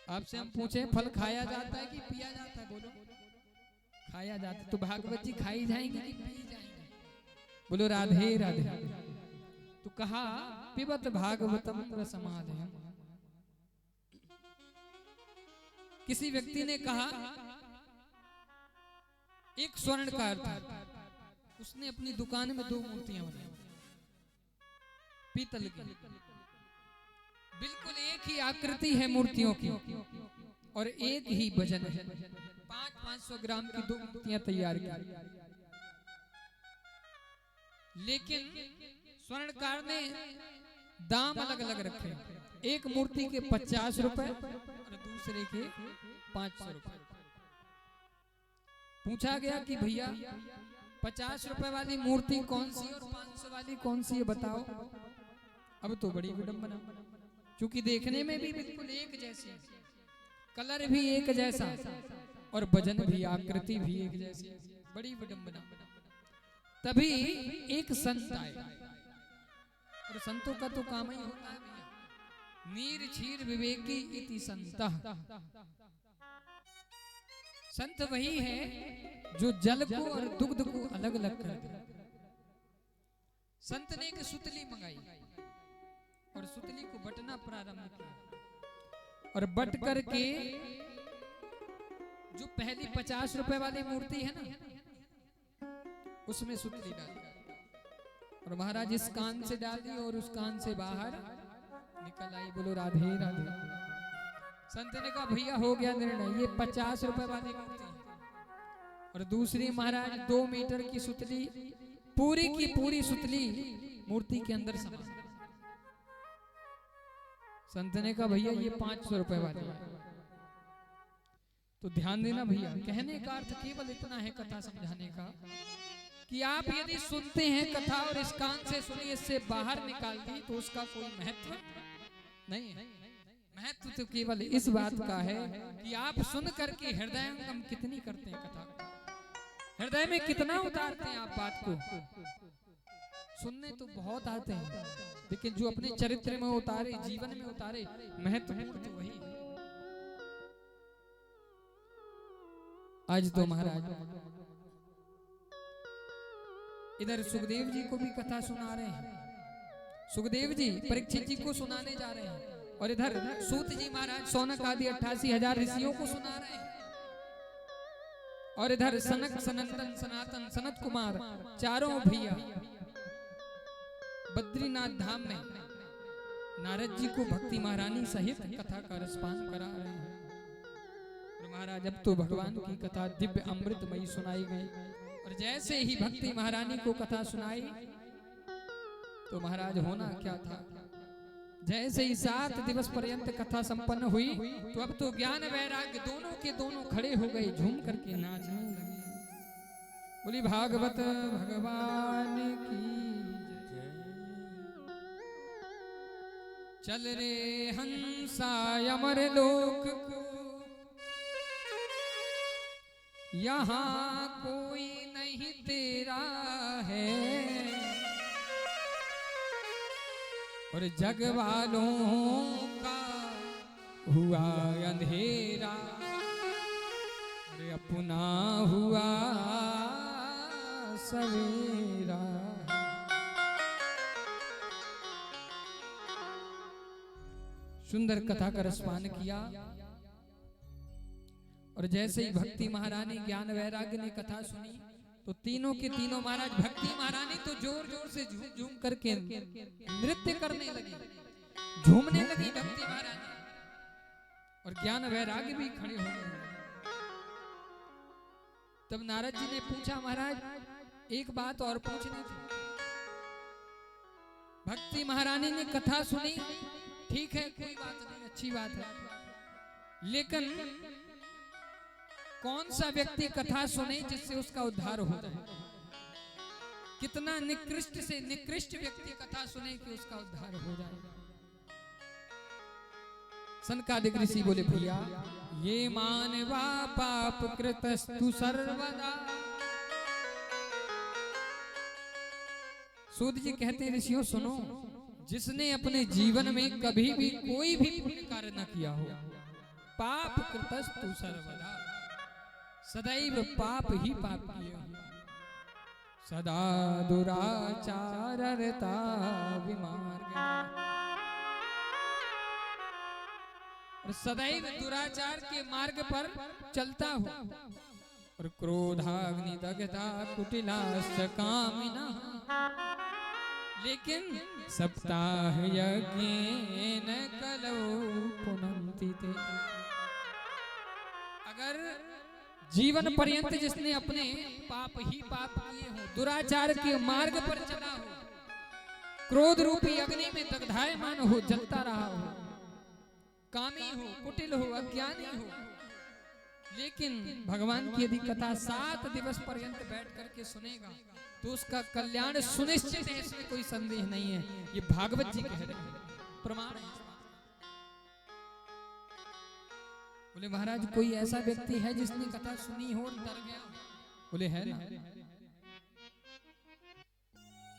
आपसे हम पूछे फल खाया जाता है कि पिया जाता है? बोलो खाया जाता है। तो भागवत जी खाई जाएंगे कि पी जाएंगे? बोलो राधे राधे। तो कहा पिबत भागवतम रसमालयम्। किसी व्यक्ति ने कहा एक स्वर्णकार था, उसने अपनी दुकान में 2 मूर्तियां बनाई पीतल की, बिल्कुल एक ही आकृति है मूर्तियों की और एक ही वजन है। 500 ग्राम की 2 मूर्तियां तैयार की। लेकिन स्वर्णकार ने दाम अलग अलग रखे। एक मूर्ति के 50 रुपए और दूसरे के 500 रुपए। पूछा गया कि भैया 50 रुपए वाली मूर्ति कौन सी और 500 वाली कौन सी है बताओ। अब तो बड़ी विडंबना, क्योंकि देखने में भी बिल्कुल एक जैसी, कलर भी एक जैसा और वजन भी आकृति भी एक जैसी। बड़ी विडंबना। तभी एक संत आए, और संतों का तो काम ही होता है भैया, नीर क्षीर विवेकी इति संतः। संत वही है जो जल को और दुग्ध को अलग अलग कर दे। संत ने एक सुतली मंगाई और सुतली को बटना प्रारंभ किया, और बट करके जो पहली 50 रुपए वाली मूर्ति है ना, उसमें सुतली डाली और महाराज इस कान से डाल दी और उस कान से बाहर निकल आई। बोलो राधे राधे। संत ने कहा भैया हो गया निर्णय, ये 50 रुपए वाली मूर्ति और दूसरी महाराज 2 मीटर की सुतली, पूरी की पूरी सुतली मूर्ति के अंदर समा। संत ने कहा भैया ये 500 रुपए वाली है। तो ध्यान देना भैया, कहने का अर्थ केवल इतना है कथा समझाने का कि आप यदि सुनते हैं कथा और इस कान से सुनिए, इससे बाहर निकाल दी तो उसका कोई महत्व नहीं है। महत्व तो केवल इस बात का है कि आप सुन करके हृदयंगम कितनी करते हैं कथा, हृदय में कितना उतारते हैं आप बात को। सुनने तो बहुत आते हैं, लेकिन जो अपने चरित्र में उतारे, जीवन में उतारे, महत्वपूर्ण तो वही है। आज तो महाराज इधर सुखदेव जी को भी कथा सुना रहे हैं। सुखदेव जी परीक्षित जी को सुनाने जा रहे हैं, और इधर सूत जी महाराज सौनक आदि 88,000 ऋषियों को सुना रहे हैं, और इधर सनक सनंदन सनातन सनत कुमार चारों भैया बद्रीनाथ धाम में नारद जी को भक्ति महारानी सहित कथा का रसपान करा रहे हैं। और महाराज अब तो भगवान की कथा दिव्य अमृतमयी सुनाई गई, और जैसे ही भक्ति महारानी को कथा सुनाई तो महाराज होना क्या था, जैसे ही 7 दिवस पर्यंत कथा संपन्न हुई तो अब तो ज्ञान वैराग्य दोनों के दोनों खड़े हो गए, झूम करके नाचने लगे। बोली भागवत भगवान की जय। चल रे हंसा अमर लोक को, यहाँ कोई नहीं तेरा है, और जग वालों का हुआ अंधेरा, और अपना हुआ सवेरा। सुंदर कथा का रसपान किया, और जैसे ही भक्ति महारानी ज्ञान वैराग्य ने कथा सुनी तो तीनों के तीनों महाराज भक्ति महारानी तो जोर जोर से झूम झूम करके नृत्य करने लगी, झूमने लगी भक्ति महारानी, और ज्ञान वैराग्य भी खड़े हो गए। तब नारद जी ने पूछा महाराज एक बात और पूछनी थी। भक्ति महारानी ने कथा सुनी, ठीक है कोई बात नहीं, अच्छी बात है, लेकिन कौन सा व्यक्ति कथा सुने जिससे उसका उद्धार हो जाए? कितना निकृष्ट से निकृष्ट व्यक्ति कथा सुने कि उसका उद्धार हो जाए। सनकादिक ऋषि बोले भैया ये मानवा पाप कृतस्तु सर्वदा। सूत जी कहते हैं ऋषियों सुनो, जिसने अपने जीवन में कभी भी कोई भी पुण्य कार्य न किया हो, पाप कृतस्तु सर्वदा, सदैव पाप ही पाप किए हो। सदा दुराचारता विमार्ग, और सदैव दुराचार के मार्ग पर चलता हो। और क्रोधाग्नि दग्धा कुटिलाश्च कामिना, लेकिन सप्ताह यज्ञेन कलौ पुनन्ति ते। अगर जीवन पर्यंत जिसने अपने पाप ही पाप किए हो, दुराचार के मार्ग पर चला हो, क्रोध रूपी अग्नि में दग्धायमान हो, जलता रहा हो, कामी हो, कुटिल हो, अज्ञानी हो, लेकिन भगवान की यदि कथा 7 दिवस पर्यंत बैठ करके सुनेगा तो उसका कल्याण सुनिश्चित है, इसमें कोई संदेह नहीं है। ये भागवत जी कह रहे हैं, प्रमाण है। बोले महाराज कोई ऐसा व्यक्ति है जिसने कथा सुनी हो और डर गया? बोले है ना।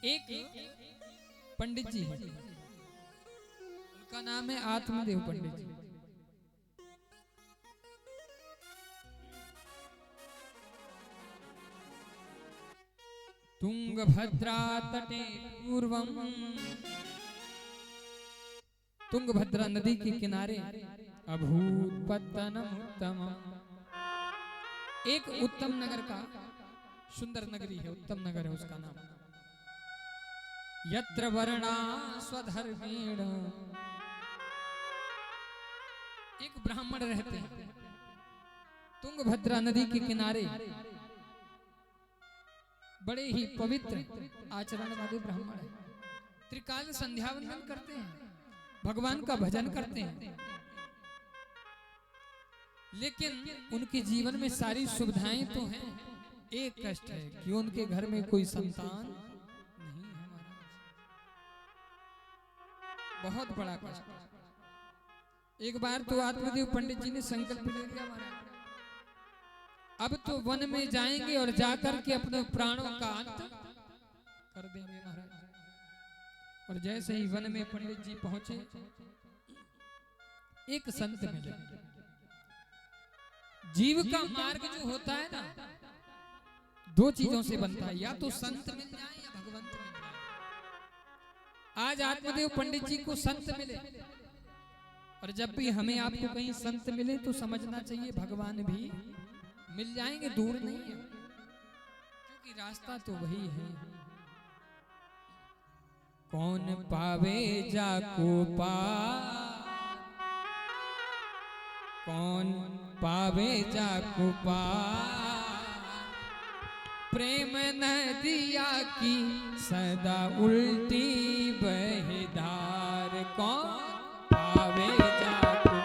एक पंडित जी है, उनका नाम है आत्मदेव पंडित जी। तुंगभद्रा तटे पूर्वम, तुंगभद्रा नदी के किनारे अभूत पत्तनम उत्तम, एक उत्तम नगर का सुंदर नगरी है, उत्तम नगर है उसका नाम। यत्र वर्णा स्वधर्मेण, एक ब्राह्मण रहते हैं तुंगभद्रा नदी के किनारे, बड़े ही पवित्र आचरण वाले ब्राह्मण हैं। त्रिकाल संध्या वंदन करते हैं, भगवान का भजन करते हैं, लेकिन उनके जीवन में सारी सुविधाएं तो हैं, एक कष्ट है कि उनके घर में कोई संतान नहीं है महाराज। बहुत बड़ा कष्ट। एक बार तो आत्मदेव पंडित जी ने संकल्प ले लिया महाराज, अब तो वन में जाएंगे और जाकर के अपने प्राणों का अंत कर देंगे महाराज। और जैसे ही वन में पंडित जी पहुंचे, एक संत मिले। जीव का मार्ग जो होता है ना, 2 चीजों से बनता है, या तो संत मिल जाए या भगवंत मिल जाए। आज आत्मदेव पंडित जी को संत मिले, और जब भी हमें आपको कहीं संत मिले तो समझना चाहिए भगवान भी मिल जाएंगे, दूर नहीं है, क्योंकि रास्ता तो वही है। कौन पावे जाको पार, कौन पावे जाको पार, प्रेम नदिया की सदा उल्टी बहधार। कौन पावे जाको,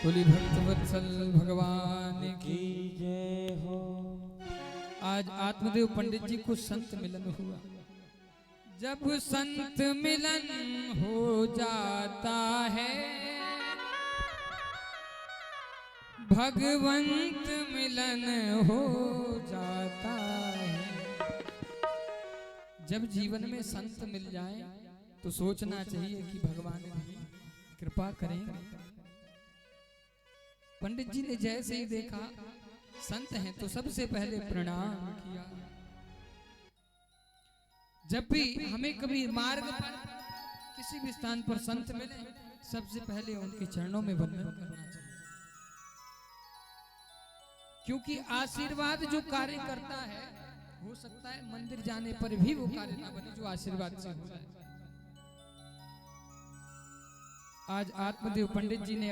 बोली भक्तवत्सल भगवान की जय हो। आज आत्मदेव पंडित जी को संत मिलन हुआ। जब संत मिलन हो जाता है, भगवंत मिलन हो जाता है। जब जीवन में संत मिल जाए तो सोचना चाहिए कि भगवान भी कृपा करेंगे। पंडित जी ने जैसे ही देखा संत हैं तो सबसे पहले प्रणाम किया। जब भी हमें कभी मार्ग पर किसी भी स्थान पर संत मिले सबसे पहले उनके चरणों में वंदन करना चाहिए, क्योंकि आशीर्वाद जो कार्य करता है हो सकता है मंदिर जाने पर भी वो कार्य ना बने जो आशीर्वाद से हो जाए। आज आत्मदेव पंडित जी ने